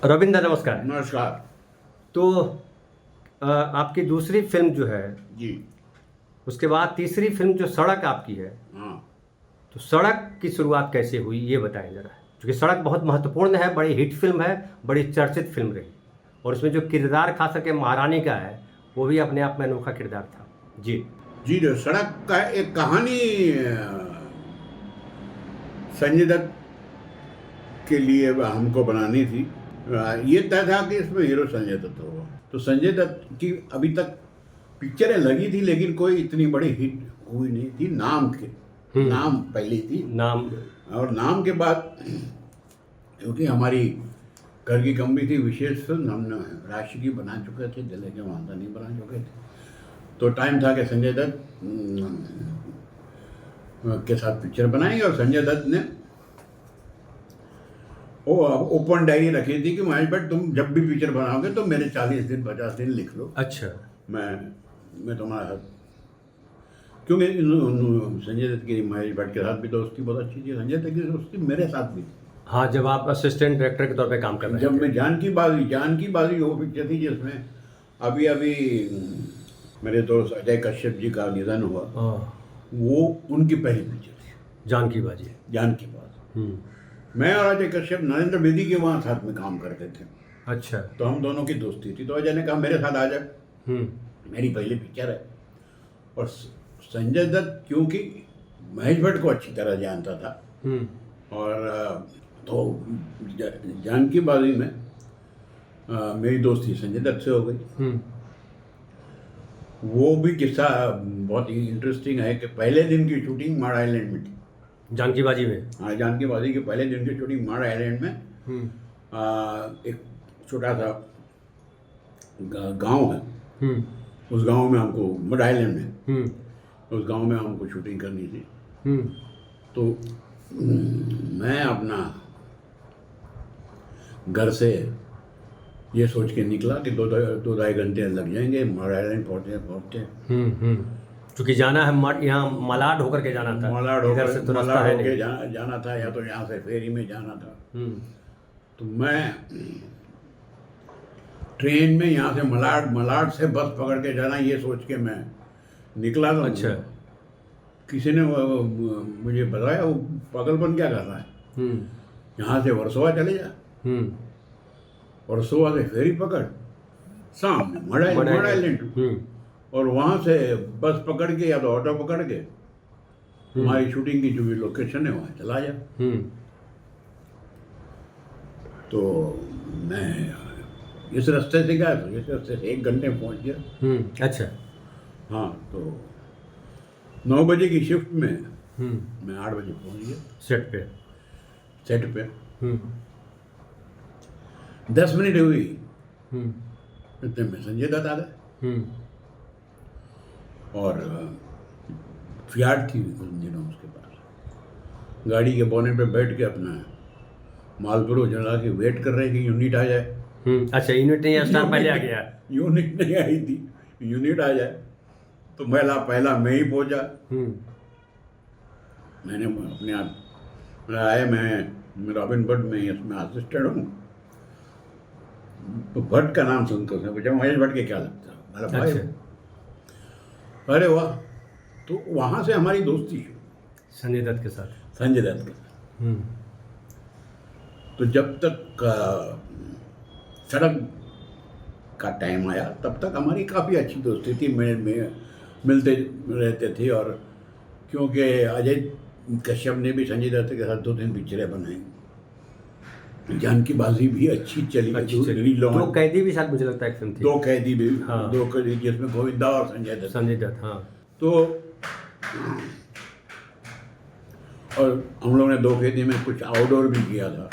रविंद्र नमस्कार। नमस्कार तो आपकी दूसरी फिल्म जो है, जी। उसके बाद तीसरी फिल्म जो सड़क आपकी है, हाँ, तो सड़क की शुरुआत कैसे हुई ये बताएं ज़रा। क्योंकि सड़क बहुत महत्वपूर्ण है, बड़ी हिट फिल्म है, बड़ी चर्चित फिल्म रही, और उसमें जो किरदार खास करके महारानी का है वो भी अपने आप में अनोखा किरदार था। जी जी। जो सड़क का एक कहानी संजय दत्त के लिए हमको बनानी थी। ये तय था कि इसमें हीरो संजय दत्त होगा। तो संजय दत्त की अभी तक पिक्चरें लगी थी, लेकिन कोई इतनी बड़ी हिट हुई नहीं थी। नाम पहली थी, नाम। और नाम के बाद क्योंकि हमारी घर की कम भी थी, विशेष फिल्म हमने राशि की बना चुके थे, दिल के वादा नहीं बना चुके थे। तो टाइम था कि संजय दत्त के साथ पिक्चर बनाएंगे, और संजय दत्त ने वो ओपन डायरी रखी थी कि महेश भट्ट तुम जब भी पिक्चर बनाओगे तो मेरे 40 दिन 50 दिन लिख लो। अच्छा। मैं तुम्हारा साथ, क्योंकि संजय दत्त की महेश भट्ट के साथ भी दोस्ती बहुत अच्छी थी, संजय दत्त की दोस्ती मेरे साथ भी थी। हाँ, जब आप असिस्टेंट डायरेक्टर के तौर पे काम कर रहे जब थे। मैं जानकी बाजी वो पिक्चर थी जिसमें अभी मेरे दोस्त अजय कश्यप जी का निधन हुआ, वो उनकी पहली पिक्चर थी जानकी बाजी। जानकी बाजी। मैं और अजय कश्यप नरेंद्र बेदी के वहाँ साथ में काम करते थे। अच्छा। तो हम दोनों की दोस्ती थी। तो अजय ने कहा मेरे साथ आ जा, मेरी पहली पिक्चर है। और संजय दत्त क्योंकि महेश भट्ट को अच्छी तरह जानता था, और तो जानकी बाजी में मेरी दोस्ती संजय दत्त से हो गई। वो भी किस्सा बहुत ही इंटरेस्टिंग है कि पहले दिन की शूटिंग माड़ आइलैंड में थी। जानकी बाजी में? हाँ, जानकी बाजी के पहले दिन की शूटिंग माड़ आइलैंड में। एक छोटा सा गांव है, उस गांव में हमको, मड आइलैंड में, उस गांव में हमको शूटिंग करनी थी। तो मैं अपना घर से ये सोच के निकला कि दो ढाई घंटे लग जाएंगे मड आइलैंड पहुँचते। क्योंकि जाना है यहाँ मलाड होकर के जाना था, इधर से तो रास्ता है नहीं। जाना था, या तो यहाँ से फेरी में जाना था। तो मैं ट्रेन में यहाँ से मलाड से बस पकड़ के जाना, ये सोच के मैं निकला। तो अच्छा। किसी ने मुझे बताया वो पागलपन क्या कर रहा है, यहाँ से वर्सोवा चले जा, वर्सोवा से फेरी पकड़, सामने मड आइलैंड, और वहाँ से बस पकड़ के या तो ऑटो पकड़ के हमारी शूटिंग की जो भी लोकेशन है वहाँ चला जा। तो मैं इस रास्ते से गया, तो इस रास्ते से 1 घंटे में पहुँच गया। अच्छा। हाँ, तो 9 बजे की शिफ्ट में मैं 8 बजे पहुँच गया सेट पे। 10 मिनट हुई इतने में संजय दत्त आ गए, और फियाट थी उन दिनों उसके पास। गाड़ी के बोने पे बैठ के अपना मालपुरो जला के वेट कर रहे कि यूनिट आ जाए। अच्छा, यूनिट नहीं, स्टार पहले आ गया। यूनिट नहीं आई थी, यूनिट आ जाए। तो पहला मैं ही पहुंचा। मैंने अपने आप आया, मैं रॉबिन भट्ट में इसमें असिस्टेंट हूँ। तो भट्ट का नाम सुनकर उसने पूछा महेश भट्ट के क्या लगता है, मेरा भाई। अरे वाह। तो वहाँ से हमारी दोस्ती संजय दत्त के साथ। तो जब तक सड़क का टाइम आया तब तक हमारी काफ़ी अच्छी दोस्ती थी, मिलते रहते थे। और क्योंकि अजय कश्यप ने भी संजय दत्त के साथ 2-3 पिक्चरें बनाई, जानकी बाजी भी अच्छी चली। 2 कैदी भी साथ मुझे लगता है एक फिल्म थी। 2 कैदी भी, हाँ। 2 कैदी जिसमें गोविंदा और संजय दत्त। हाँ। तो और हम लोग ने 2 कैदी में कुछ आउटडोर भी किया था।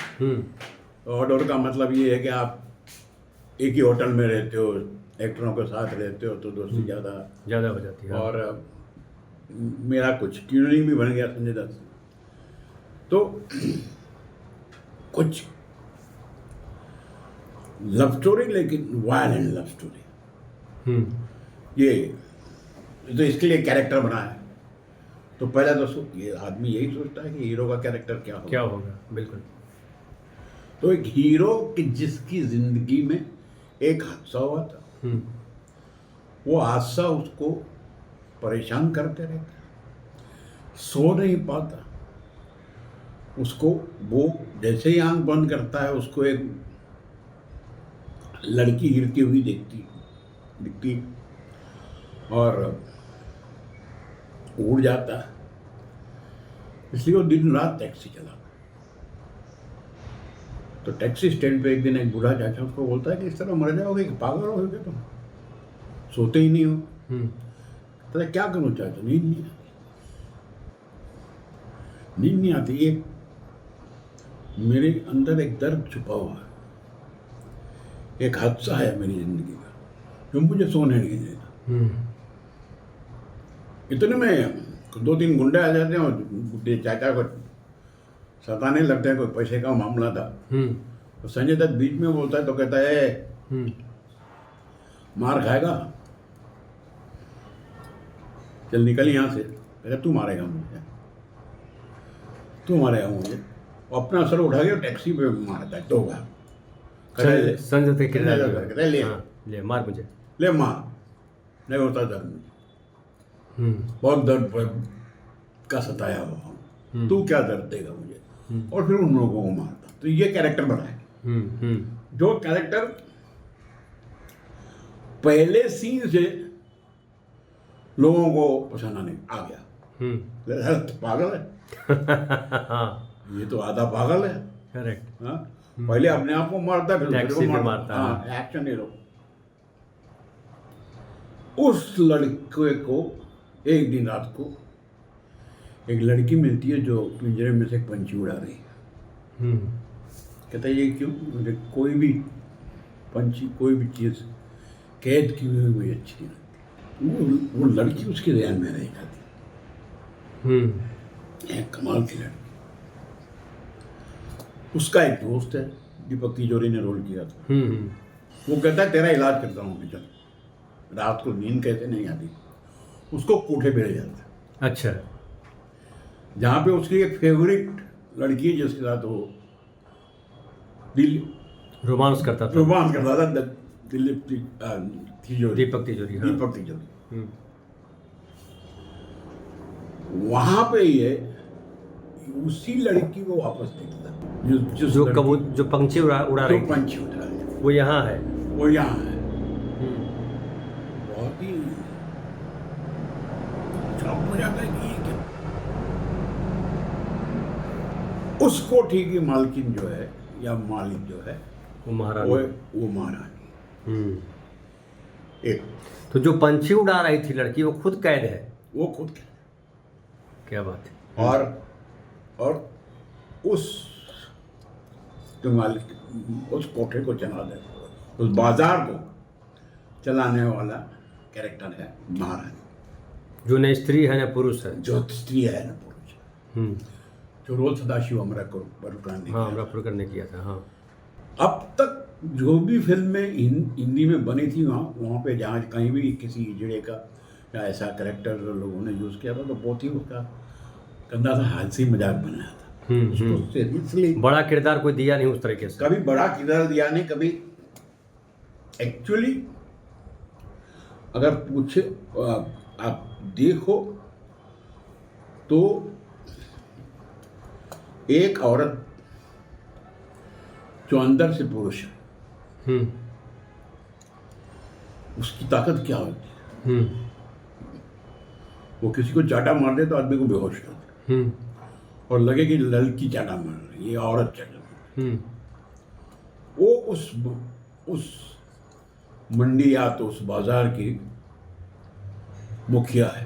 आउटडोर का मतलब ये है कि आप एक ही होटल में रहते हो, एक्टरों के साथ रहते हो, तो दोस्ती ज़्यादा हो जाती है। और मेरा कुछ ट्यूनिंग भी बन गया संजय दत्त से। तो कुछ लव स्टोरी, लेकिन वायलेंट लव स्टोरी। ये तो इसके लिए कैरेक्टर बना है। तो पहले तो ये आदमी यही सोचता है कि हीरो का कैरेक्टर क्या होगा। बिल्कुल। तो एक हीरो की जिसकी जिंदगी में एक हादसा हुआ था, वो हादसा उसको परेशान करते रहता, सो नहीं पाता। उसको वो जैसे ही आंख बंद करता है उसको एक लड़की गिरती हुई दिखती और उड़ जाता है। इसलिए वो दिन रात टैक्सी चलाता। तो टैक्सी स्टैंड पे एक दिन एक बूढ़ा चाचा उसको बोलता है कि इस तरह मर जाओगे कि पागल हो गए तुम, सोते ही नहीं हो। तो क्या करूं चाचा, नींद नहीं आती। एक मेरे अंदर एक दर्द छुपा हुआ है, एक हादसा है मेरी जिंदगी का जो मुझे सोने नहीं देता। इतने में 2-3 गुंडे आ जाते हैं और बुढ़े चाचा को सताने लगते हैं। कोई पैसे का मामला था। तो संजय दत्त बीच में बोलता है तो कहता है मार खाएगा, चल निकल यहाँ से। कहता तू मारेगा मुझे, तू मारेगा मुझे। अपना सर उठा के टैक्सी पे मारता है 2 बार। संजय दत्त कहता ले मार मुझे, ले मार, नहीं होता दर्द मुझे, बहुत दर्द का सताया हुआ हूँ, तू क्या दर्द देगा मुझे। और फिर उन लोगों को मारता। तो ये कैरेक्टर बना है, जो कैरेक्टर पहले सीन से लोगों को पसंद आने आ गया। पागल है ये तो आधा पागल है। करेक्ट। हाँ, पहले अपने आप को मारता फिर टैक्सी में मारता। हाँ, एक्शन हीरो। उस लड़के को एक दिन रात को एक लड़की मिलती है जो पिंजरे में से एक पंछी उड़ा रही है। कहता है ये क्यों, मुझे कोई भी पंछी कोई भी चीज़ कैद की हुई मुझे अच्छी नहीं लगती। वो लड़की उसके ध्यान में रह जाती। एक कमाल की लड़की। उसका एक दोस्त है, दीपक तिजोरी ने रोल किया था। वो कहता है तेरा इलाज करता हूँ मैं, चल। रात को नींद कहते नहीं आती, उसको कोठे पे ले जाता है। अच्छा। जहाँ पे उसकी एक फेवरेट लड़की है जिसके साथ वो रोमांस करता था दिलीप तिजोरी, दीपक तिजोरी। हाँ। दीपक तिजोरी। वहाँ पे ये उसी लड़की को वापस देखता है जो पंछी उड़ा रही थी। पंछी उड़ा रही है, वो यहाँ है। वो यहाँ है। बहुत ही शौक हो जाता है कि ये क्या। उस कोठी की मालकिन जो है या मालिक जो है वो महारानी। वो महारानी। एक तो जो पंछी उड़ा रही थी लड़की वो खुद कैद है। वो खुद क्या बात है। और उस जो मालिक उस कोठे को चला दे, उस बाजार को चलाने वाला कैरेक्टर है महारानी। जो न स्त्री है न पुरुष है। जो स्त्री है न पुरुष। जो रोल सदाशिव अमरापुरकर ने किया था। हाँ। अब तक जो भी फिल्में हिंदी में बनी थी वहाँ पे जहाँ कहीं भी किसी हिजड़े का या ऐसा कैरेक्टर लोगों ने यूज़ किया था तो बहुत ही उसका गंदा सा हंसी मजाक बनाया था। इसलिए बड़ा किरदार कोई दिया नहीं उस तरीके से। कभी बड़ा किरदार दिया नहीं, कभी एक्चुअली अगर पूछे आप देखो तो एक औरत जो अंदर से पुरुष है उसकी ताकत क्या होती है। वो किसी को चाटा मार दे तो आदमी को बेहोश कर दे और लगे कि लड़की चाटा मार रही, ये औरत चाटा मार रही। वो उस मंडी या तो उस बाजार की मुखिया है।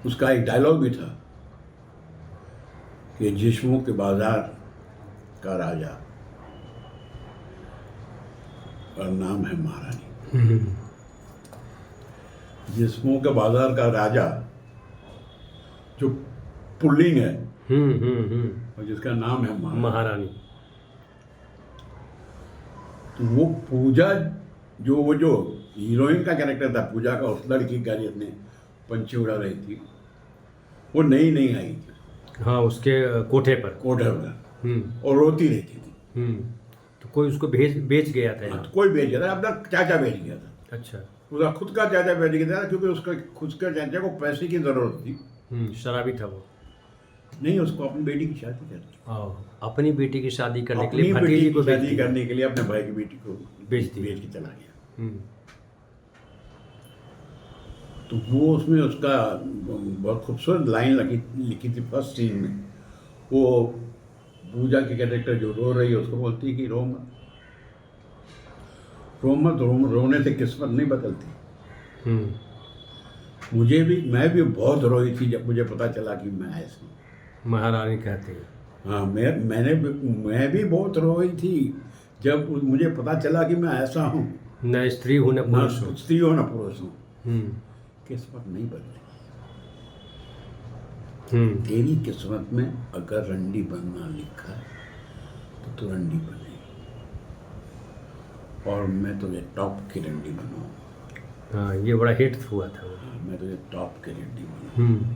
उसका एक डायलॉग भी था कि जिस्मों के बाजार का राजा और नाम है महारानी। जिस्मों के बाजार का राजा जो पुल्लिंग है और जिसका नाम है महारानी। तो वो पूजा जो हीरोइन का कैरेक्टर था पूजा का, उस लड़की का जिसने पंछी उड़ा रही थी, वो नई आई थी। हाँ, उसके कोठे पर। कोठे पर, हम्म। और रोती रहती थी। तो कोई उसको बेच गया था हाँ, यहाँ? तो कोई बेच गया था, अपना चाचा बेच गया था। अच्छा। उसका खुद का चाचा बेच गया था, क्योंकि उसका खुद का चाचा को पैसे की जरूरत थी। शराबी था वो। नहीं, उसको अपनी बेटी की शादी करनी, अपनी बेटी की शादी करने के अपनी लिए बेटी भतीजी की को बेच शादी दिया। करने के लिए अपने भाई की बेटी को बेच दिया। बेच के चला गया। हम्म। तो वो उसमें उसका बहुत खूबसूरत लाइन लिखी थी फर्स्ट सीन में। वो पूजा की कैरेक्टर जो रो रही है उसको बोलती है कि रो मत, रो मत, रोने से किस्मत नहीं बदलती। मैं भी बहुत रोई थी जब मुझे पता चला कि मैं ऐसी हूँ। महारानी कहती है। हाँ, मैं भी बहुत रोई थी जब मुझे पता चला कि मैं ऐसा हूँ। न स्त्री हूँ न ना पुरुष हूँ। स्त्री हो ना पुरुष हूँ। हम्म। किस्मत नहीं बदली। हम्म। तेरी किस्मत में अगर रंडी बनना लिखा है तो तू रंडी बनेगी, और मैं तुझे टॉप की रंडी बनाऊंगा। हाँ, ये बड़ा हिट हुआ था वो। मैं तुझे टॉप की रंडी बनाऊंगा।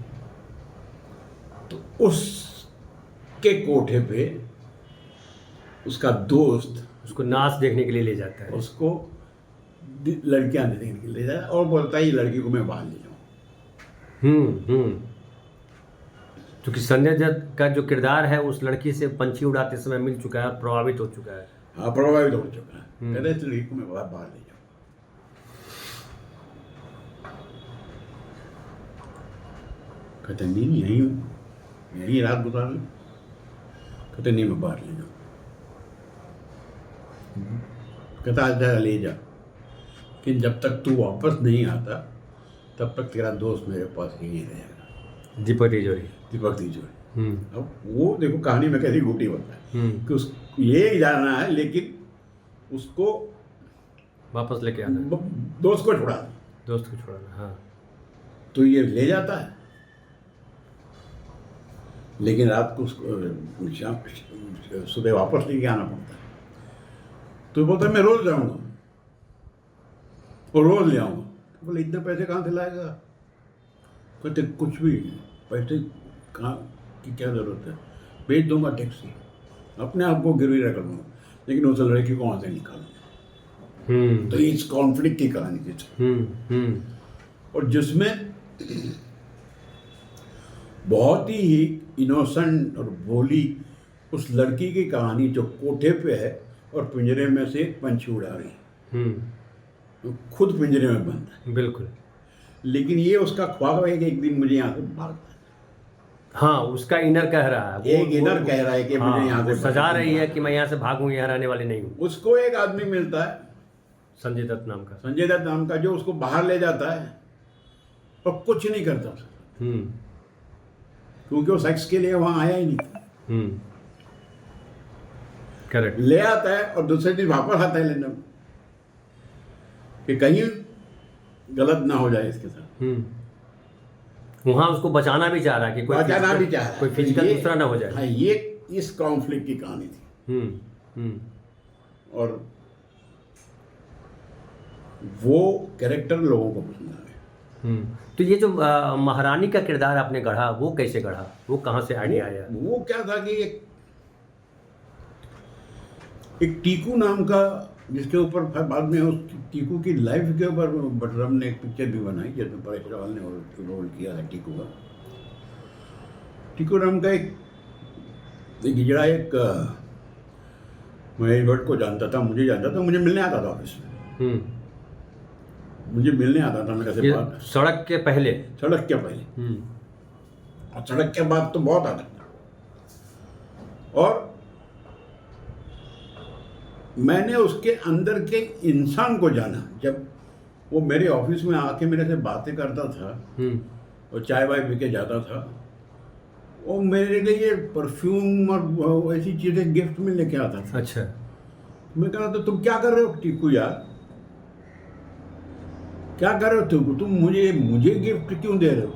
तो उसके कोठे पे उसका दोस्त उसको नाच देखने के लिए ले जाता है। उसको लड़कियां देखने के लिए ले जाए और बोलता है ये लड़की को मैं बाहर ले जाऊँ। क्योंकि संजय दत्त का जो किरदार है उस लड़की से पंछी उड़ाते समय मिल चुका है और प्रभावित हो चुका है। हाँ, प्रभावित हो चुका है। कहते हैं इस लड़की को मैं बाहर ले जाऊँ। कहते नहीं, यहीं रात गुजार ले। कहते नहीं, मैं बाहर ले जाऊँ। कहता अच्छा ले जा, कि जब तक तू वापस नहीं आता तब तक तेरा दोस्त मेरे पास यहीं रहेगा। दीपक तिजोरी। दीपक तिजोरी। अब वो देखो कहानी में कैसी घूटी होता है कि उस ले जाना है, लेकिन उसको वापस लेके आना, दोस्त को छोड़ा। दोस्त को छोड़ना। हाँ। तो ये ले जाता है, लेकिन रात को उसको सुबह वापस लेके आना पड़ता है। तो बोलता है मैं रोज जाऊंगा और रोज ले आऊंगा। तो बोले इतने पैसे कहाँ से लाएगा? कहते कुछ भी नहीं, पैसे कहाँ की क्या जरूरत है, भेज दूंगा टैक्सी, अपने आप को गिरवी रख लूँगा, लेकिन उस लड़की को वहाँ से निकालूंगा। तो इस कॉन्फ्लिक्ट की कहानी थी। और जिसमें बहुत ही इनोसेंट और भोली उस लड़की की कहानी जो कोठे पे है और पिंजरे में से पंछी उड़ा रही, तो खुद पिंजरे में बंद है। बिल्कुल। लेकिन ये उसका ख्वाब है कि एक दिन मुझे यहाँ से भागना है। हाँ, उसका इनर कह रहा है, एक इनर कह रहा है कि मुझे यहाँ से सजा रही है कि मैं यहाँ से भागूं, यहाँ रहने वाली नहीं हूँ। उसको एक आदमी मिलता है संजय दत्त नाम का। संजय दत्त नाम का, जो उसको बाहर ले जाता है और कुछ नहीं करता उसका, क्योंकि वो सेक्स के लिए वहाँ आया ही नहीं था। करेक्ट। ले आता है और दूसरे दिन वापस आता है लेने, कि कहीं गलत ना हो जाए इसके साथ। वहाँ उसको बचाना भी चाह रहा है कि कोई बचाना भी चाह रहा है, कोई फिजिकल दूसरा ना हो जाए। हाँ, ये इस कॉन्फ्लिक्ट की कहानी थी। और वो कैरेक्टर लोगों को पसंद आ गया। तो ये जो महारानी का किरदार आपने गढ़ा, वो कैसे गढ़ा, वो कहाँ से आइडिया आया? वो क्या था कि एक टीकू नाम का, जिसके ऊपर बाद में उस टीकू की लाइफ के ऊपर बटरम ने एक पिक्चर भी बनाई, जिसमें परेश रावल ने रोल किया है टीकू का। टीकू नाम का एक हिजड़ा एक महेश भट्ट को जानता था, मुझे जानता था, मुझे मिलने आता था ऑफिस में। मुझे मिलने आता था मेरे से बात। सड़क के पहले? सड़क के पहले। और सड़क के बाद तो बहुत आता था। और मैंने उसके अंदर के इंसान को जाना, जब वो मेरे ऑफिस में आके मेरे से बातें करता था और चाय वाय पी के जाता था, वो मेरे लिए परफ्यूम और ऐसी चीज़ें गिफ्ट में लेके आता था। अच्छा। मैं कह रहा था तुम क्या कर रहे हो टीकू यार, क्या कर रहे हो तुम मुझे गिफ्ट क्यों दे रहे हो?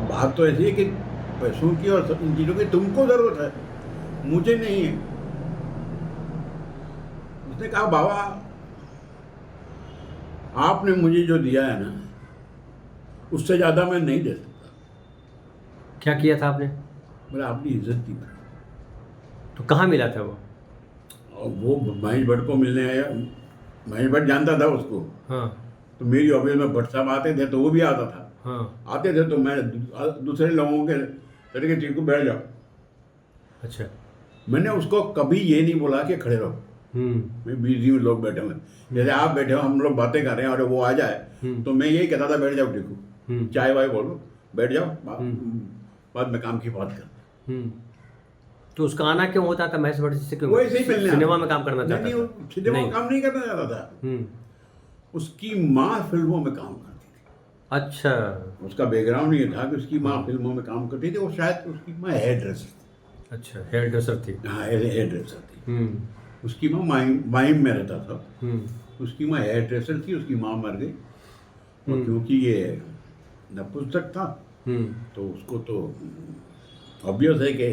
बात तो ऐसी है कि पैसों की और इन चीज़ों की तुमको ज़रूरत है, मुझे नहीं है। उसने कहा बाबा आपने मुझे जो दिया है ना, उससे ज़्यादा मैं नहीं दे सकता। क्या किया था आपने? बोला अपनी इज्जत की। तो कहाँ मिला था वो? और वो महेश भट्ट को मिलने आया। महेश भट्ट जानता था उसको, हाँ तो मेरी ऑफिस में भट्ट साहब आते थे तो वो भी आता था। हाँ। आते थे तो मैं दूसरे लोगों के तरीके ठीक को बैठ जाओ। अच्छा। मैंने उसको कभी ये नहीं बोला कि खड़े रहो, मैं बिजी हूँ, लोग बैठे हुए हैं। जैसे आप बैठे हो, हम लोग बातें कर रहे हैं और वो आ जाए तो मैं यही कहता था बैठ जाओ टीकू, चाय वाय बोलो, बैठ जाओ, बाद में काम की बात कर। तो उसका आना क्यों होता था महेश भट्ट से? क्यों? वो ऐसे ही मिलने सिनेमा आता में काम करना चाहता नहीं, था? वो सिनेमा में काम नहीं करना चाहता था। उसकी माँ फिल्मों में काम करती थी। अच्छा। उसका बैकग्राउंड ये था कि उसकी माँ फिल्मों में काम करती थी और शायद उसकी माँ हेयर ड्रेसर थी। अच्छा, हेयर ड्रेसर थी। हाँ, हेयर ड्रेसर थी। उसकी माँ माइम में रहता था। उसकी माँ हेयर ड्रेसर थी, उसकी माँ मर गई। और क्योंकि ये नपुंसक था तो उसको तो ऑब्वियस है कि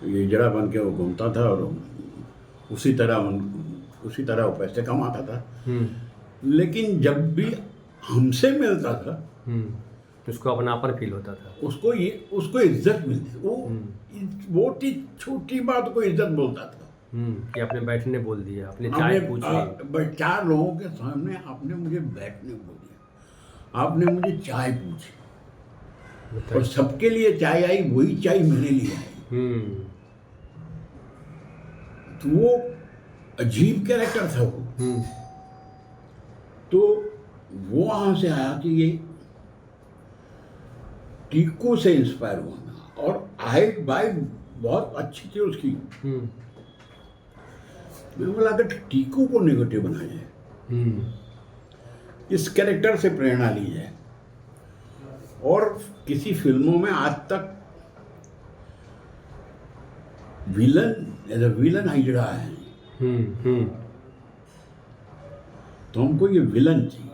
ये जड़ा बन के वो घूमता था और उसी तरह वो पैसे कमाता था। लेकिन जब भी हमसे मिलता था उसको अपनापन फील होता था। उसको इज्जत मिलती थी। वो छोटी बात को इज्जत बोलता था कि आपने बैठने बोल दिया, आपने चाय पूछी। 4 लोगों के सामने आपने मुझे बैठने बोल दिया, आपने मुझे चाय पूछी और सबके लिए चाय आई, वही चाय मेरे लिए आई। तो वो अजीब कैरेक्टर था वो। तो वो वहां से आया कि ये टीकू से इंस्पायर हुआ मैं, और हाइट बाइट बहुत अच्छी थी उसकी। मैं बोला कि टीकू को नेगेटिव बनाया जाए, इस कैरेक्टर से प्रेरणा ली जाए। और किसी फिल्मों में आज तक विलन हिजड़ा है, तो हमको ये विलन चाहिए,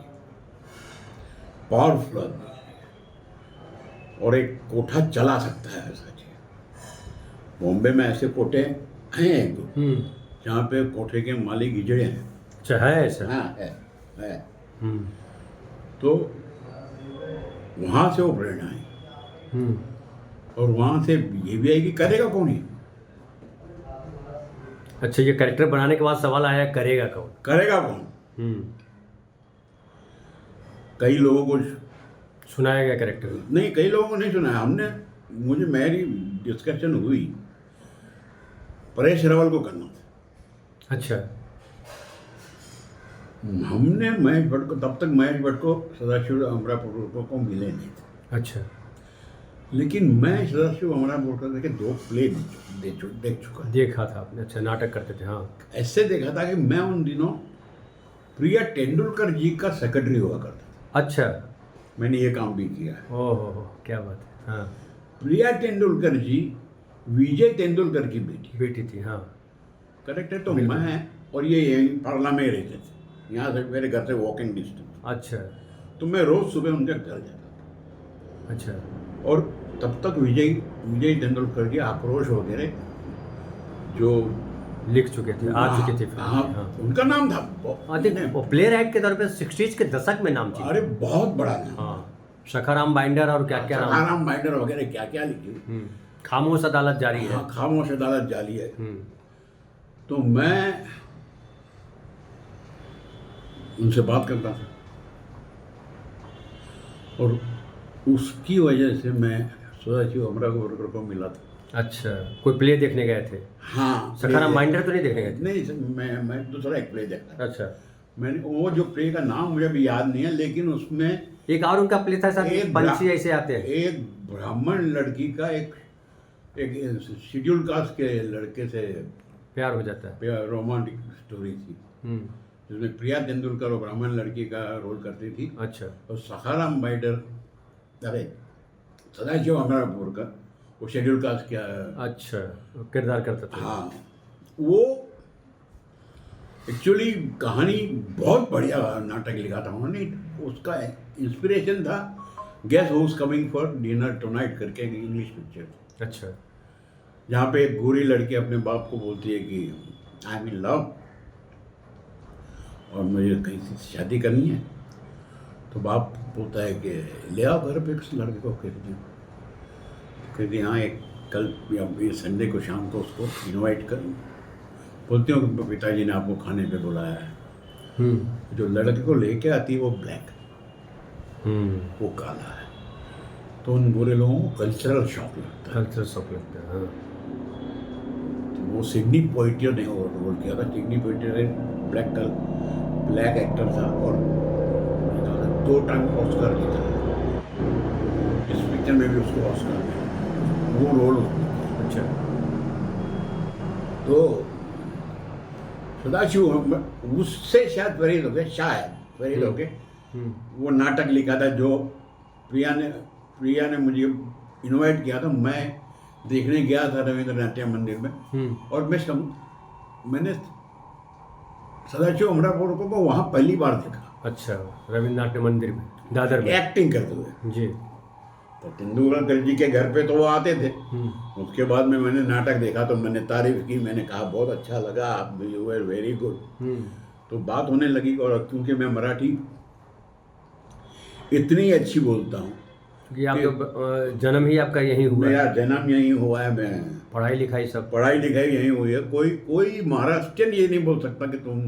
पावरफुल आदमी और एक कोठा चला सकता है ऐसा चाहिए। बॉम्बे में ऐसे कोठे हैं एक दो जहाँ पे कोठे के मालिक हिजड़े हैं। अच्छा, है ऐसा? हाँ, है। तो वहाँ से वो प्रेरणा आई और वहाँ से ये भी आई कि करेगा कौन ही। अच्छा, ये कैरेक्टर बनाने के बाद सवाल आया करेगा कौन? करेगा कौन? कई लोगों को सुनाया गया कैरेक्टर नहीं, कई लोगों को नहीं सुनाया मेरी डिस्कशन हुई, परेश रावल को करना था। अच्छा। हमने महेश भट्ट को, तब तक महेश भट्ट को सदाशिव अमरापुर को मिले नहीं थे। अच्छा। लेकिन मैं सदाशिव अमरापुर के 2 प्ले देख चुका। देखा था आपने? अच्छा, नाटक करते थे? हाँ। ऐसे देखा था कि मैं उन दिनों प्रिया तेंदुलकर जी का सेक्रेटरी हुआ करता था। अच्छा। मैंने ये काम भी किया है। ओहो, क्या बात है। हाँ। प्रिया तेंदुलकर जी विजय तेंदुलकर की बेटी थी। हाँ। करेक्ट है। तो मैं और ये यहीं पार्ला में रहते थे, यहाँ से मेरे घर से वॉकिंग डिस्टेंस। अच्छा। तो मैं रोज सुबह उनके घर जाता था। अच्छा। और तब तक विजय तेंदुलकर के आक्रोश वगैरह जो लिख चुके थे, आ चुके थे। हाँ, उनका नाम था। वो प्ले राइट के तौर पे 60s के दशक में नाम चाहिए। अरे बहुत बड़ा नाम। हाँ, सखाराम बाइंडर और क्या क्या सखाराम बाइंडर वगैरह क्या क्या लिखी। खामोश अदालत जारी है। हाँ, खामोश अदालत जारी है। तो मैं उनसे बात करता था और उसकी वजह से मैं सदाशिव अमरापुर को मिला था। अच्छा, कोई प्ले देखने गए थे? हाँ। सखाराम बाइंडर तो नहीं देखने गए थे? नहीं, मैं दूसरा एक प्ले देखा। अच्छा। मैंने वो जो प्ले का नाम मुझे भी याद नहीं है, लेकिन उसमें एक और उनका प्ले था सर, पंछी ऐसे आते हैं। एक ब्राह्मण लड़की का एक शेड्यूल कास्ट के लड़के से प्यार हो जाता है। रोमांटिक स्टोरी थी जिसमें प्रिया तेंदुलकर और ब्राह्मण लड़की का रोल करती थी। अच्छा। और सखाराम बाइंडर, अरे सदाशिव अमरापुर का वो शेड्यूल कास्ट क्या। अच्छा, किरदार करता था। हाँ, वो एक्चुअली कहानी बहुत बढ़िया नाटक लिखा था उन्होंने। उसका इंस्पिरेशन था guess who's coming for dinner tonight करके एक इंग्लिश पिक्चर। अच्छा। जहाँ पे एक गोरी लड़की अपने बाप को बोलती है कि आई एम इन लव और मुझे कहीं से शादी करनी है। तो बाप बोलता है कि ले आओ घर पे इस लड़के को, कहते हैं कहती हाँ एक कल या ये संडे को शाम को उसको इनवाइट कर, बोलती हूँ कि पिताजी ने आपको खाने पे बुलाया है। जो लड़के को लेके आती है वो ब्लैक, वो काला है, तो उन बुरे लोगों को कल्चरल शॉक लगता है। कल्चरल शॉक लगता है, हाँ। तो वो सिडनी पोइटियर ने वो रोल किया था। सिडनी पोइटियर एक ब्लैक एक्टर था और 2 टाइम ऑस्कर जीता। इस पिक्चर में भी उसको ऑस्कर मिला, वो रोल उसने। अच्छा। तो सदाशिव उससे शायद प्रेरित हो गए, प्रेरित हो गए। वो नाटक लिखा था जो प्रिया ने मुझे इनवाइट किया था। मैं देखने गया था रविंद्र नाट्य मंदिर में, और मैंने सदाशिव अमरापुर को वहाँ पहली बार देखा। अच्छा, रविंद्र नाट्य मंदिर में, दादर में एक्टिंग करते हुए जी। तो तेंदुलकर जी के घर पे तो वो आते थे। उसके बाद में मैंने नाटक देखा तो मैंने तारीफ की, मैंने कहा बहुत अच्छा लगा, आप यू आर वेरी गुड। तो बात होने लगी, और क्योंकि मैं मराठी इतनी अच्छी बोलता हूँ कि आप तो जन्म ही आपका यहीं हुआ है। मेरा जन्म यहीं हुआ है, मैं पढ़ाई लिखाई यहीं हुई है। कोई महाराष्ट्रियन ये नहीं बोल सकता कि तुम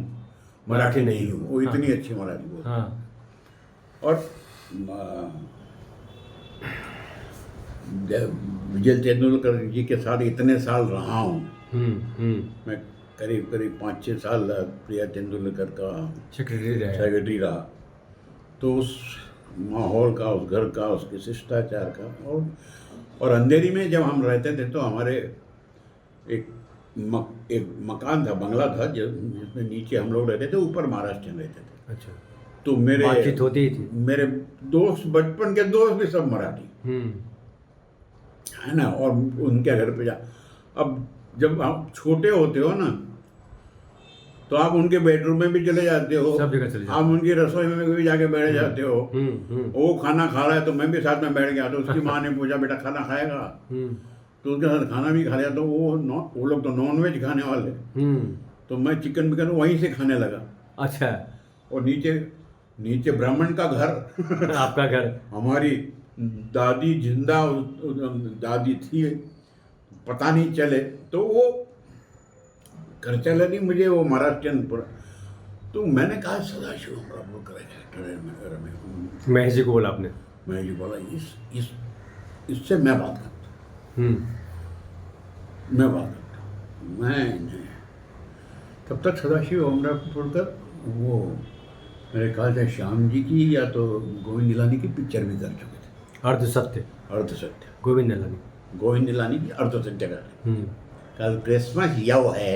मराठी नहीं हो। वो इतनी अच्छी मराठी बोलते। हाँ। और विजय तेंदुलकर जी के साथ इतने साल रहा हूँ। मैं करीब 5-6 साल प्रिया तेंदुलकर का सेक्रेटरी रहा। तो उस माहौल का, उस घर का, उसके शिष्टाचार का, और अंधेरी में जब हम रहते थे तो हमारे एक मकान था, बंगला था, जिसमें नीचे हम लोग रहते थे, ऊपर महाराष्ट्रियन रहते थे। अच्छा। तो मेरे बातचीत होती थी। मेरे दोस्त, बचपन के दोस्त भी सब मराठी है ना। और उनके घर पे अब जब आप छोटे होते हो ना, तो आप उनके बेडरूम में भी चले जाते हो, सब जगह चले जाते हो। आप उनकी रसोई में भी जाके बैठ जाते हो। वो खाना खा रहा है तो मैं भी साथ में बैठ गया। तो उसकी माँ ने पूछा बेटा खाना खाएगा, तो उसके साथ खाना भी खा लिया। तो वो लोग तो नॉनवेज खाने वाले, तो मैं चिकन विकन वहीं से खाने लगा। अच्छा। और नीचे ब्राह्मण का घर आपका घर। हमारी दादी जिंदा दादी थी, पता नहीं चले, तो वो घर चला नहीं मुझे वो महाराष्ट्रियन पर। तो मैंने कहा सदाशिव अमरापुर करेक्टर महेश जी को बोला आपने? महेश जी बोला इससे मैं बात करता हूँ। मैं तब तक सदाशिव अमरापुर का वो मेरे ख्याल से श्याम जी की या तो गोविंद निलानी की पिक्चर भी कर चुके थे। अर्धसत्य गोविंद निलानी की अर्धसत्य का। कल क्रिसमस यव है,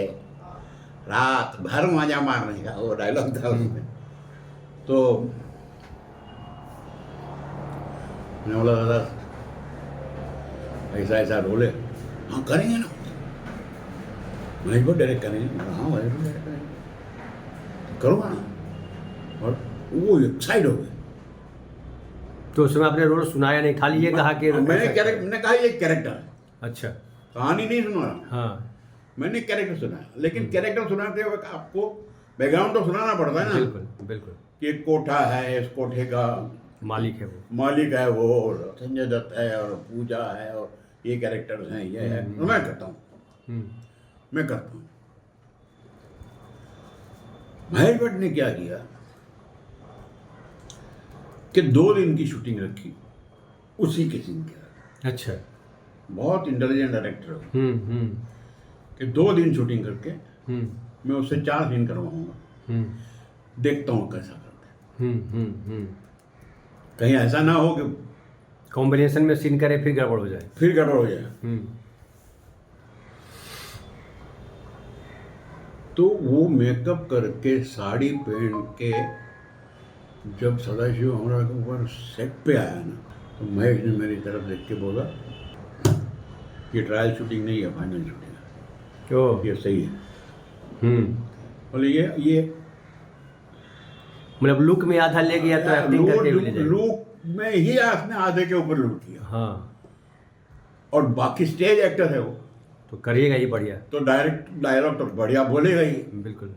रात भर मजा मारने का, वो डायलॉग था उसमें। तो मैंने बोला दादा ऐसा रोल है। हाँ करेंगे ना, मैं को डायरेक्ट करेंगे। हाँ मैं को डायरेक्ट करेंगे, करूँगा ना। और वो एक्साइट हो गए। तो उसमें आपने रोल सुनाया नहीं, खाली ये कहा कि मैंने कहा ये कैरेक्टर है। अच्छा। कहानी नहीं सुना। हाँ। मैंने कैरेक्टर सुनाया, लेकिन कैरेक्टर सुनाते वक्त आपको बैकग्राउंड तो सुनाना पड़ता है ना। बिल्कुल। कि एक कोठा है, इस कोठे का मालिक है वो, और संजय दत्त है, और पूजा है, और ये कैरेक्टर्स हैं, ये है। तो मैं करता हूँ। महेश भट्ट ने क्या किया कि 2 दिन की शूटिंग रखी उसी के सीन के। अच्छा। बहुत इंटेलिजेंट डायरेक्टर हो कि 2 दिन शूटिंग करके मैं उससे 4 सीन करवाऊंगा, देखता हूँ कैसा करते हैं। कहीं ऐसा ना हो कि कॉम्बिनेशन में सीन करे फिर गड़बड़ हो जाए। तो वो मेकअप करके साड़ी पहन के जब सदाशिव हमारा के ऊपर सेट पे आया ना, तो महेश ने मेरी तरफ देख के बोला ये ट्रायल शूटिंग नहीं है, फाइनल शूटिंग है। ये सही है। बोले ये मतलब लुक में आधा ले गया तो एक्टिंग करके भी ले जाएगा। लुक में ही आपने आधे के ऊपर लुक किया। हाँ। और बाकी स्टेज एक्टर है वो, तो करिएगा ही बढ़िया। तो डायलॉग तो बढ़िया बोलेगा ही। बिल्कुल।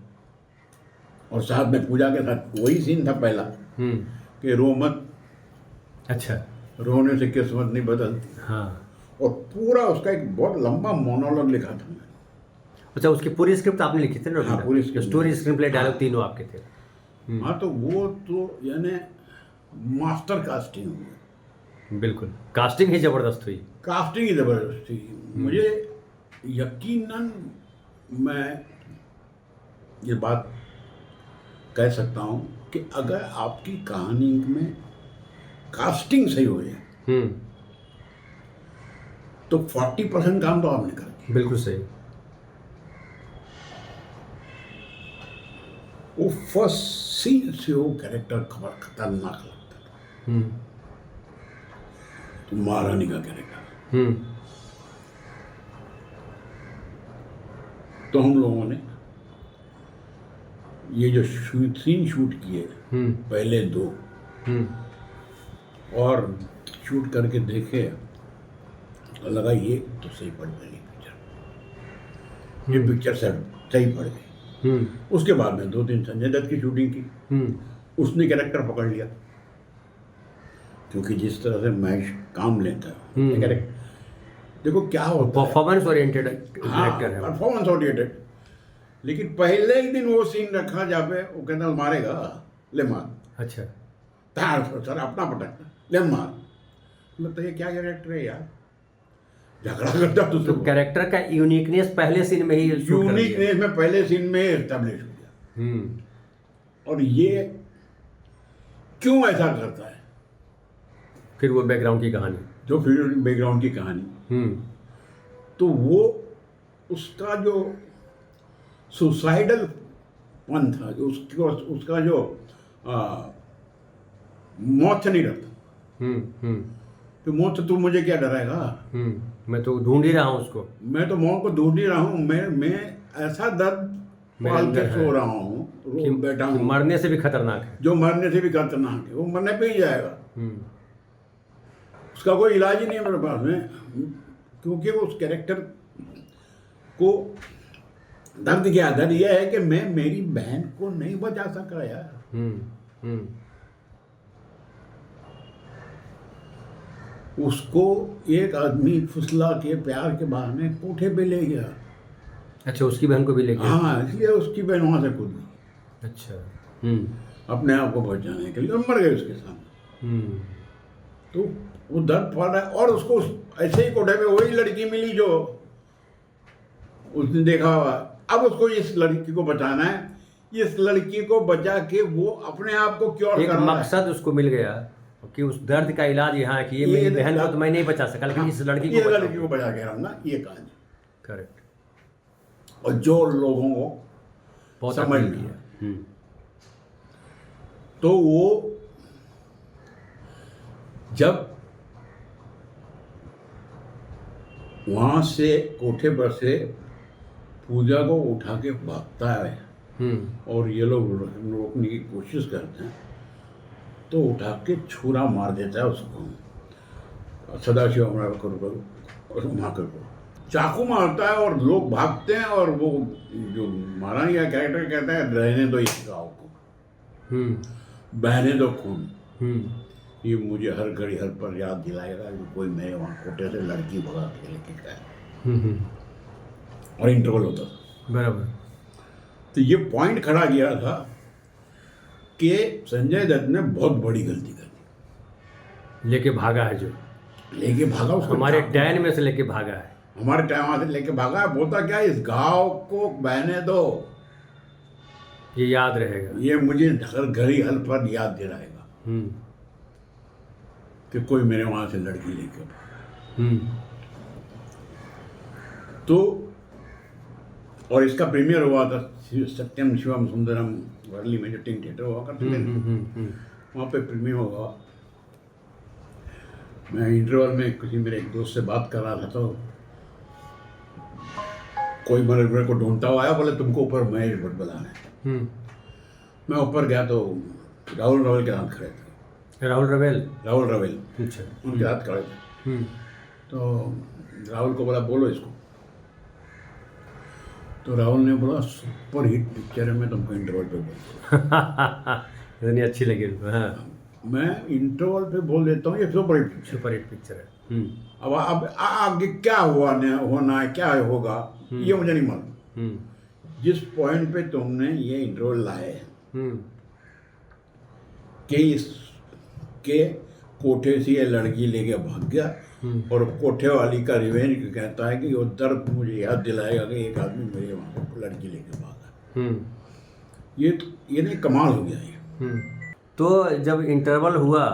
और साथ में पूजा के साथ वही सीन था पहला कि रो मत। अच्छा। रोने से किस्मत नहीं बदलती। हाँ। और पूरा उसका एक बहुत लंबा मोनोलॉग लिखा था मैंने। अच्छा, उसकी पूरी स्क्रिप्ट आपने लिखी थी ना? हाँ, पूरी script. Story, screenplay, dialogue हाँ। तीनों आपके थे। हाँ, तो वो तो यानी मास्टर कास्टिंग हुई। बिल्कुल, कास्टिंग ही जबरदस्त हुई। कास्टिंग ही जबरदस्त थी। मुझे यकीनन मैं ये बात कह सकता हूँ कि अगर आपकी कहानी में कास्टिंग सही हो जाए तो 40% काम तो आपने कर दिया। बिल्कुल सही। वो फर्स्ट सीन से वो कैरेक्टर खतरनाक लगता था। तो महारानी का कैरेक्टर तो हम लोगों ने ये जो सीन शूट किए पहले 2 और शूट करके देखे तो लगा ये तो सही पड़ गई पिक्चर। ये पिक्चर सही पड़ गई। उसके बाद में 2-3 संजय दत्त की शूटिंग की। उसने कैरेक्टर पकड़ लिया, क्योंकि जिस तरह से महेश काम लेता है कैरेक्टर, देखो क्या होता है, परफॉर्मेंस ओरिएंटेड कैरेक्टर है। Performance oriented. लेकिन पहले ही दिन वो सीन रखा जहाँ पे वो कहता मारेगा, ले मार। अच्छा, सर अपना पटक ले मार। लगता ये क्या कैरेक्टर है यार, झगड़ा करता तो कैरेक्टर का यूनिकनेस पहले सीन में ही यूनिकनेस में पहले सीन में एस्टेब्लिश हो गया। और ये क्यों ऐसा करता है, फिर वो बैकग्राउंड की कहानी, जो फिर बैकग्राउंड की कहानी, तो वो उसका जो सुसाइडल पन था, जो उसका जो मौत से नहीं डरता। तो मौत से तू मुझे क्या डराएगा, मैं तो ढूंढ ही रहा हूँ उसको, मैं तो मौत को ढूंढ ही रहा हूँ। मैं ऐसा दर्द पाल के सो रहा हूँ, रो बैठा हूँ, मरने से भी खतरनाक है, जो मरने से भी खतरनाक है। वो मरने पे ही जाएगा, उसका कोई इलाज ही नहीं है मेरे पास में, क्योंकि उस कैरेक्टर को दर्द क्या, दर्द यह है कि मैं मेरी बहन को नहीं बचा सका यार। उसको एक आदमी फुसला के प्यार के बहाने कोठे पे ले गया। अच्छा, उसकी बहन को भी ले गया? हाँ, इसलिए उसकी बहन वहां से कूद गई। अच्छा। अपने आप को बचाने के लिए, मर गए उसके सामने। तो वो दर्द पा रहा है, और उसको ऐसे ही कोठे पे वही लड़की मिली जो उसने देखा हुआ। अब उसको इस लड़की को बचाना है, इस लड़की को बचा के वो अपने आप को क्योर एक करना है। मकसद उसको मिल गया कि उस दर्द का इलाज यहाँ है कि ये मेरी बहन को तो मैं नहीं बचा सका, लेकिन इस लड़की को बचा के रहूंगा, ये कहानी। करेक्ट। और जो लोगों को बहुत समझ अपील में किया। तो वो जब वहां से कोठे पर से पूजा को उठा के भागता है और ये लोग रोकने की कोशिश करते हैं, तो उठा के छुरा मार देता है उसको। सदाशिव हमारा करो और उमाकर को चाकू मारता है और लोग भागते हैं। और वो जो महारानी का कैरेक्टर कहता है, रहने दो इस गाँव को, बहने दो खून। ये मुझे हर घड़ी हर पर याद दिलाएगा कि कोई मेरे वहाँ कोटे से लड़की भगा के लेके गया। और इंटरवल होता था बराबर। तो ये पॉइंट खड़ा किया था कि संजय दत्त ने बहुत बड़ी गलती कर दी, लेके भागा है, जो लेके भागा उसको, हमारे डैन में से लेके भागा है, हमारे टाइम से लेके भागा है। बोलता क्या, इस गांव को बहने दो, ये याद रहेगा, ये मुझे हर घड़ी हर पर याद दिलाएगा कि कोई मेरे वहां से लड़की लेके भागा। तो और इसका प्रीमियर हुआ था सत्यम शिवम सुंदरम वर्ली में, जो टिंग थिएटर हुआ करते थे, वहाँ पे प्रीमियर हुआ। मैं इंटरवल में किसी मेरे एक दोस्त से बात कर रहा था, तो कोई मेरे को ढूंढता हुआ आया, बोले तुमको ऊपर महेश भट्ट बुलाना है। मैं ऊपर गया तो राहुल रवेल के साथ खड़े थे। राहुल रवेल? राहुल रवेल, अच्छा, उनके साथ खड़े थे। तो राहुल को बोला बोलो इसको। तो राहुल ने बोला सुपर हिट पिक्चर है, मैं तुमको इंटरवल पे बोल इतनी अच्छी लगी उनको। हाँ, मैं इंटरवल पे बोल देता हूँ ये super hit picture. Super hit picture है। अब आगे क्या होना है, क्या होगा, ये मुझे नहीं मालूम। जिस पॉइंट पे तुमने ये इंटरवल लाए कि के कोठे से ये लड़की लेके भाग गया और कोठे वाली का रिवेंज कहता है कि वो दर्द मुझे याद दिलाएगा कि एक आदमी मेरे वहाँ से लड़की लेके भागा। ये नहीं, कमाल हो गया ये। तो जब इंटरवल हुआ,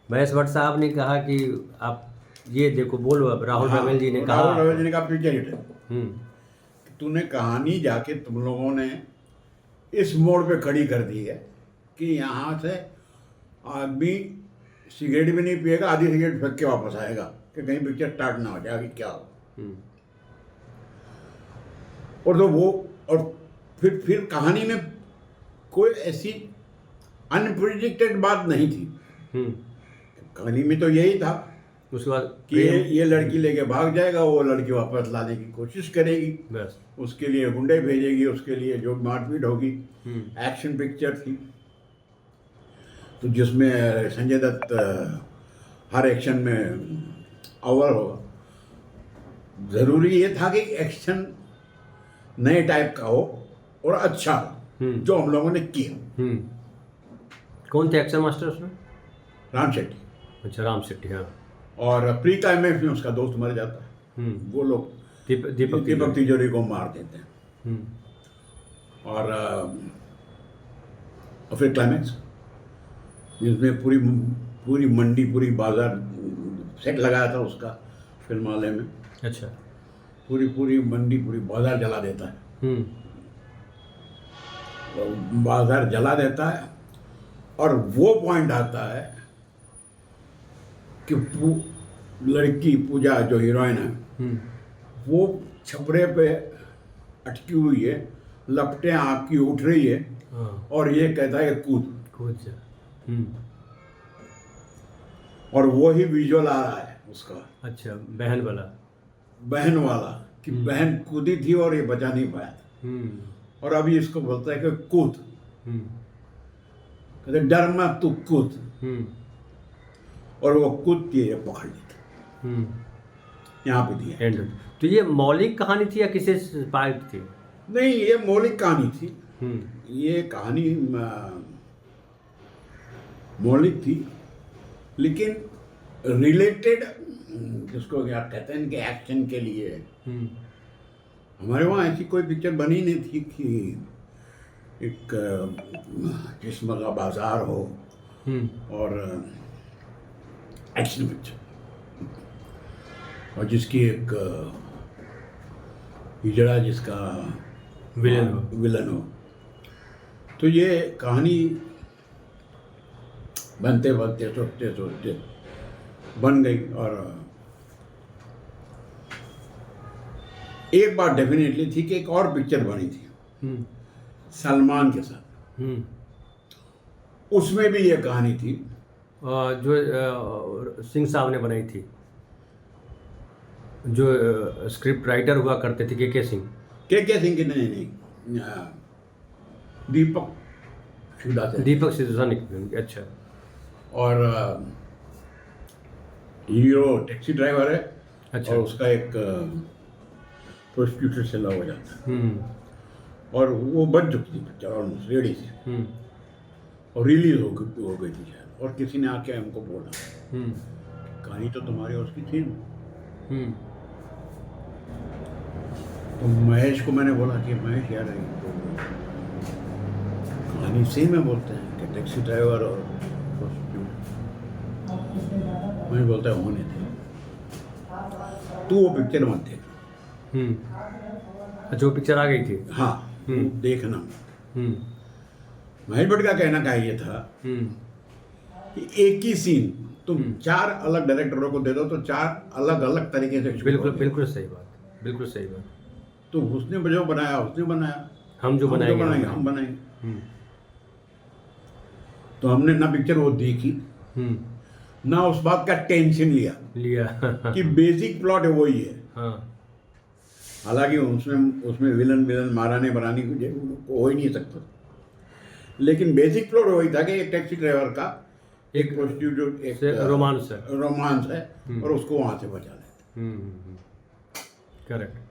महेश भट्ट साहब ने कहा कि आप ये देखो, बोलो अब, राहुल रवेल जी ने कहा, राहुल रवेल जी ने कहा पिक्चर हिट है। तूने कहानी जाके तुम लोगों ने इस मोड़ पे खड़ी कर दी है कि यहाँ से आदमी सिगरेट भी नहीं पिएगा, आधी सिगरेट फेंक के वापस आएगा कि कहीं पिक्चर स्टार्ट ना हो जाए, आगे क्या हो। और तो वो, और फिर कहानी में कोई ऐसी अनप्रिडिक्टेड बात नहीं थी। कहानी में तो यही था उसके बाद कि ये लड़की लेके भाग जाएगा, वो लड़की वापस लाने की कोशिश करेगी, बस उसके लिए गुंडे भेजेगी, उसके लिए जो मारपीट होगी। एक्शन पिक्चर थी, तो जिसमें संजय दत्त हर एक्शन में अव्वल होगा। ज़रूरी ये था कि एक्शन नए टाइप का हो और अच्छा हो, जो हम लोगों ने किया। कौन थे एक्शन मास्टर उसमें? राम शेट्टी। अच्छा, राम शेट्टी, हाँ। और प्री क्लाइमैक्स में उसका दोस्त मर जाता है, वो लोग दीपक तिजोरी को मार देते हैं। और फिर क्लाइमैक्स जिसमें पूरी मंडी, पूरी बाजार सेट लगाया था उसका फिल्मालय में। अच्छा। पूरी मंडी, पूरी बाजार जला देता है। और बाजार जला देता है और वो पॉइंट आता है कि लड़की पूजा जो हीरोइन है वो छपरे पे अटकी हुई है, लपटें आँख की उठ रही है, और ये कहता है कि कूद जा। और वो ही विजुअल आ रहा है उसका। अच्छा, बहन वाला कि बहन कूदी थी और ये बचा नहीं पाया था। और अभी इसको बोलता है कि कूद, कहते डर मत, तू कूद। और वो कूदती है, पकड़ लेता। यहाँ पे दिया एंड। तो ये मौलिक कहानी थी या किसी से इंस्पायर्ड थी? नहीं, ये मौलिक कहानी थी। ये कहानी मौलिक थी, लेकिन रिलेटेड, जिसको क्या कहते हैं कि एक्शन के लिए। हमारे वहाँ ऐसी कोई पिक्चर बनी नहीं थी कि एक किस्म का बाजार हो और एक्शन पिक्चर, और जिसकी एक हिजड़ा जिसका विलन हो। तो ये कहानी बनते सोचते बन गई। और एक बात डेफिनेटली थी कि एक और पिक्चर बनी थी सलमान के साथ, उसमें भी ये कहानी थी जो सिंह साहब ने बनाई थी, जो स्क्रिप्ट राइटर हुआ करते थे के सिंह की नहीं, दीपक सिद्धू। अच्छा। और हीरो टैक्सी ड्राइवर है। अच्छा। और उसका एक प्रोस्टिट्यूट से लव हो जाता है, और वो बन चुकी थी पिक्चर ऑलमोस्ट रेडी थी, और रिलीज हो गई थी शायद। और किसी ने आके हमको बोला कहानी तो तुम्हारी उसकी थी। तो महेश को मैंने बोला कि महेश यार कहानी सेम है, बोलते हैं कि टैक्सी ड्राइवर और मैं बोलता है होने थे, तू वो पिक्चर मत देख। अच्छा, वो पिक्चर आ गई थी। हाँ, देखना। महेश भट्ट का कहना का ये था कि एक ही सीन तुम 4 अलग डायरेक्टरों को दे दो तो 4 अलग अलग तरीके से। बिल्कुल सही बात। तो उसने जो बनाया उसने बनाया, हम जो बनाएंगे हम बनाएंगे। तो हमने ना पिक्चर वो देखी, ना उस बात का टेंशन लिया कि बेसिक प्लॉट है वही है। हालांकि उसमें विलन माराने बनाने को हो ही नहीं सकता, लेकिन बेसिक प्लॉट वही था कि एक टैक्सी ड्राइवर का एक प्रोस्टिट्यूट, एक रोमांस है। रोमांस है, और उसको वहाँ से बचा लेते। करेक्ट।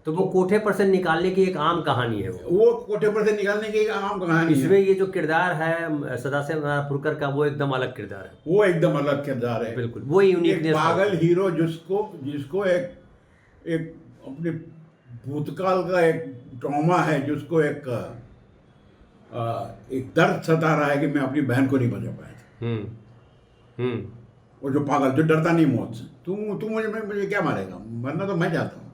तो वो कोठे पर से निकालने की एक आम कहानी है वो कोठे पर से निकालने की एक आम कहानी है। इसमें ये जो किरदार है सदाशिव नारायणपुरकर का, वो एकदम अलग किरदार है। वो एकदम अलग किरदार है, बिल्कुल वो यूनिकनेस। एक पागल हीरो जिसको एक अपने भूतकाल का एक ट्रॉमा है, जिसको एक दर्द सता रहा है कि मैं अपनी बहन को नहीं बचा पाया था। और जो पागल, जो डरता नहीं मौत से, तू मुझे क्या मारेगा, मरना तो मैं चाहता हूँ।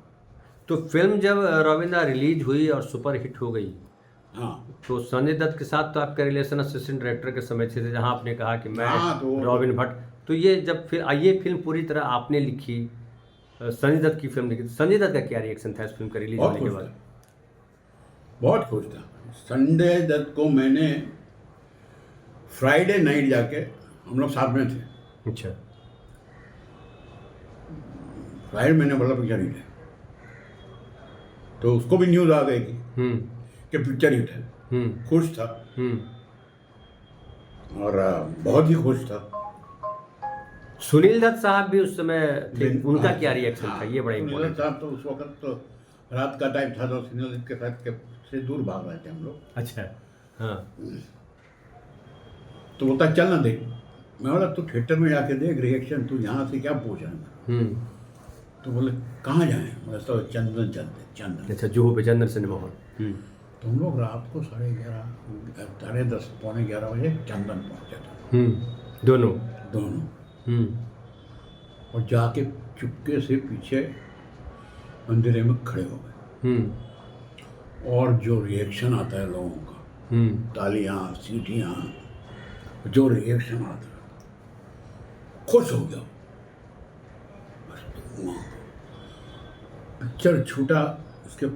तो फिल्म जब रविंद्रा रिलीज हुई और सुपर हिट हो गई, हाँ, तो संजय दत्त के साथ तो आपका रिलेशन असिस्टेंट डायरेक्टर के समय से थे, जहाँ आपने कहा कि मैं रॉबिन भट्ट। तो ये जब फिर ये फिल्म पूरी तरह आपने लिखी, संजय दत्त की फिल्म लिखी, संजय दत्त का क्या रिएक्शन था इस फिल्म का रिलीज होने के बाद? बहुत खुश था। संजय दत्त को मैंने फ्राइडे नाइट जाके, हम लोग साथ में थे, अच्छा। फ्राइडे मैंने बोला पिक्चर हिट है, तो उसको भी न्यूज़ आ गई कि पिक्चर हिट है। खुश था, और बहुत ही खुश था। सुनील दत्त साहब भी उस समय थे, उनका क्या रिएक्शन था, ये बड़ा सुनील इम्पोर्टेंट। दत्त साहब तो उस वक्त तो रात का टाइम था, तो सुनील दत्त के साथ से दूर भाग रहे थे हम लोग। अच्छा। हाँ। तो बोलता चल ना देख, मैं बोला तू थिएटर में जाके देख रिएक्शन, तू यहाँ से क्या पूछ रहा है। तो बोले कहाँ जाएँ, बस तो चंदन चलते, चंदन। अच्छा, जुहू पे चंदन सिनेमा हॉल। तो हम लोग रात को 11:30, 10:30, पौने 11 बजे चंदन पहुँचे थे दोनों। और जाके चुपके से पीछे अंधेरे में खड़े हो गए, और जो रिएक्शन आता है लोगों का, तालियां, सीटियां, जो रिएक्शन आता है, खुश हो गया। पिक्चर छूटा, उसके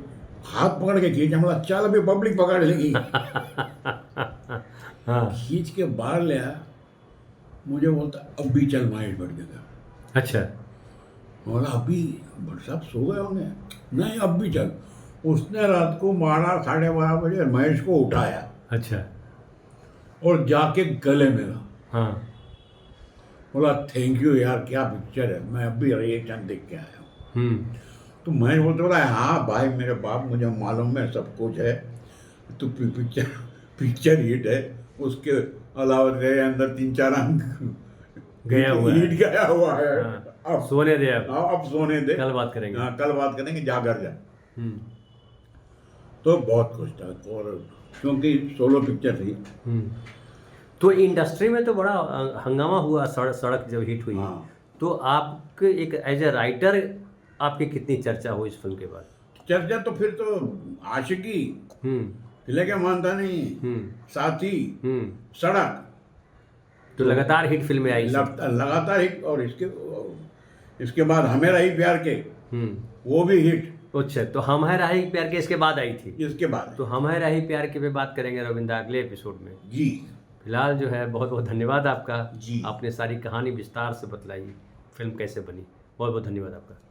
हाथ पकड़ के खींचा, मतलब चल अभी पब्लिक पकड़ लेगी। खींच के बाहर ले आया, मुझे बोलता अब भी चल महेश भट्ट देगा। अच्छा। बोला अभी भट्ट साहब सो गए होंगे, नहीं अब भी चल। उसने रात को 12, 12:30 बजे महेश को उठाया। अच्छा। और जाके गले मिला। हाँ। बोला थैंक यू यार, क्या पिक्चर है, मैं अभी रिएक्शन देख के आया हूँ। तो मैं बोला हाँ भाई मेरे बाप, मुझे मालूम है सब कुछ है, तो पिक्चर हिट है, उसके अलावा तेरे अंदर 3-4 अंक गया हुआ है, हिट गया हुआ है। हाँ। अब सोने दे, अब सोने दे, कल बात करेंगे। हाँ कल बात करेंगे, जा घर जा। तो बहुत खुश था, और क्योंकि सोलो पिक्चर थी। तो इंडस्ट्री में तो बड़ा हंगामा हुआ, सड़क जब हिट हुई। हाँ। तो आपके एक एज ए राइटर आपकी कितनी चर्चा हुई इस फिल्म के बाद? चर्चा तो फिर तो आशिकी, फिल्म क्या मानता नहीं, साथी, सड़क, तो लगातार हिट फिल्में आई। लगातार हिट। और इसके बाद हमें रही प्यार के, वो भी हिट। अच्छा, तो हम है राही प्यार के इसके बाद आई थी। इसके बाद तो हम है राही प्यार के पे बात करेंगे रविंद्र अगले एपिसोड में जी। फिलहाल जो है बहुत बहुत धन्यवाद आपका जी। आपने सारी कहानी विस्तार से बतलाई, फिल्म कैसे बनी। बहुत बहुत धन्यवाद आपका।